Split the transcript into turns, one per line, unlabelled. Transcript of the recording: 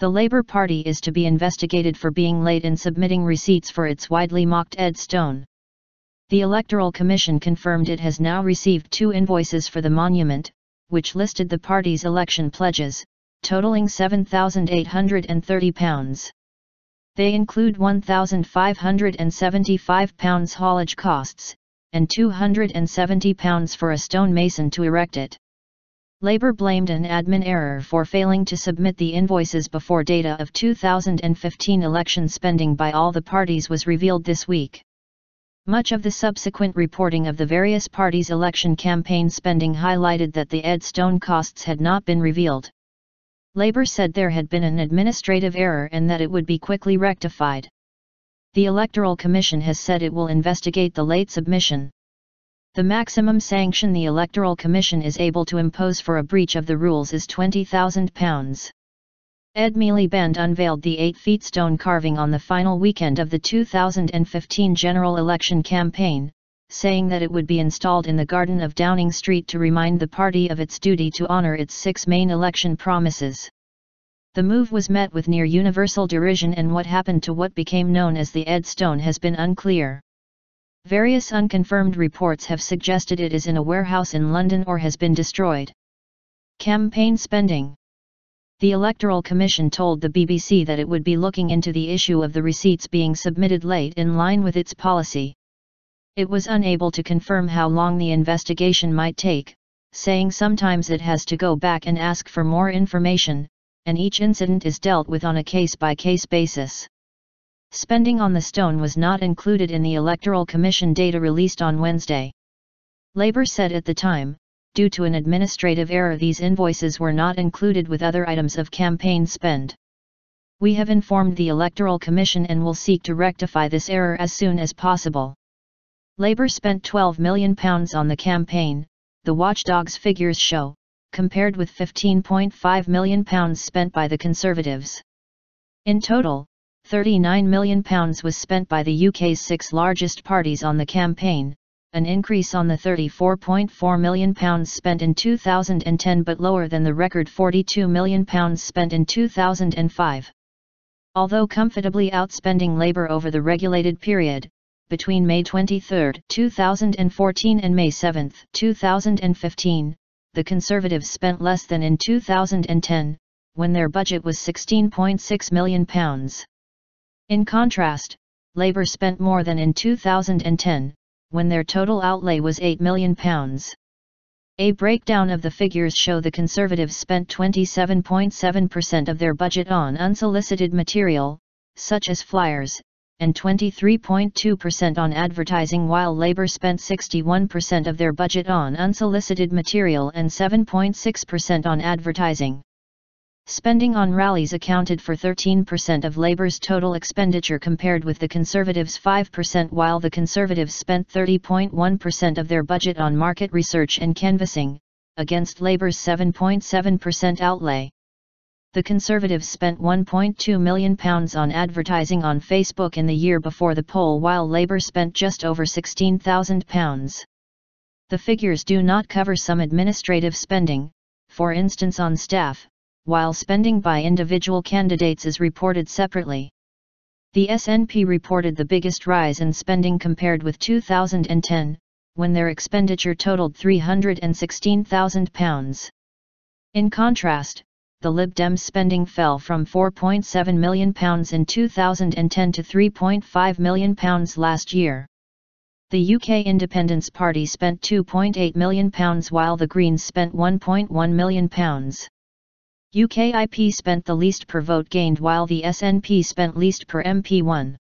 The Labour Party is to be investigated for being late in submitting receipts for its widely mocked Ed Stone. The Electoral Commission confirmed it has now received 2 invoices for the monument, which listed the party's election pledges, totaling £7,830. They include £1,575 haulage costs, and £270 for a stonemason to erect it. Labour blamed an admin error for failing to submit the invoices before data of 2015 election spending by all the parties was revealed this week. Much of the subsequent reporting of the various parties' election campaign spending highlighted that the Ed Stone costs had not been revealed. Labour said there had been an administrative error and that it would be quickly rectified. The Electoral Commission has said it will investigate the late submission. The maximum sanction the Electoral Commission is able to impose for a breach of the rules is £20,000. Ed Miliband unveiled the 8-feet stone carving on the final weekend of the 2015 general election campaign, saying that it would be installed in the garden of Downing Street to remind the party of its duty to honour its 6 main election promises. The move was met with near universal derision, and what happened to what became known as the Ed Stone has been unclear. Various unconfirmed reports have suggested it is in a warehouse in London or has been destroyed. Campaign spending. The Electoral Commission told the BBC that it would be looking into the issue of the receipts being submitted late in line with its policy. It was unable to confirm how long the investigation might take, saying sometimes it has to go back and ask for more information, and each incident is dealt with on a case-by-case basis. Spending on the stone was not included in the Electoral Commission data released on Wednesday. Labour said at the time, due to an administrative error, these invoices were not included with other items of campaign spend. We have informed the Electoral Commission and will seek to rectify this error as soon as possible. Labour spent £12 million on the campaign, the watchdog's figures show, compared with £15.5 million spent by the Conservatives. In total, £39 million was spent by the UK's 6 largest parties on the campaign, an increase on the £34.4 million spent in 2010 but lower than the record £42 million spent in 2005. Although comfortably outspending Labour over the regulated period, between May 23, 2014 and May 7, 2015, the Conservatives spent less than in 2010, when their budget was £16.6 million. In contrast, Labour spent more than in 2010, when their total outlay was £8 million. A breakdown of the figures show the Conservatives spent 27.7% of their budget on unsolicited material, such as flyers, and 23.2% on advertising, while Labour spent 61% of their budget on unsolicited material and 7.6% on advertising. Spending on rallies accounted for 13% of Labour's total expenditure compared with the Conservatives' 5%, while the Conservatives spent 30.1% of their budget on market research and canvassing, against Labour's 7.7% outlay. The Conservatives spent £1.2 million on advertising on Facebook in the year before the poll, while Labour spent just over £16,000. The figures do not cover some administrative spending, for instance on staff, while spending by individual candidates is reported separately. The SNP reported the biggest rise in spending compared with 2010, when their expenditure totaled £316,000. In contrast, the Lib Dems spending fell from £4.7 million in 2010 to £3.5 million last year. The UK Independence Party spent £2.8 million while the Greens spent £1.1 million. UKIP spent the least per vote gained while the SNP spent least per MP won.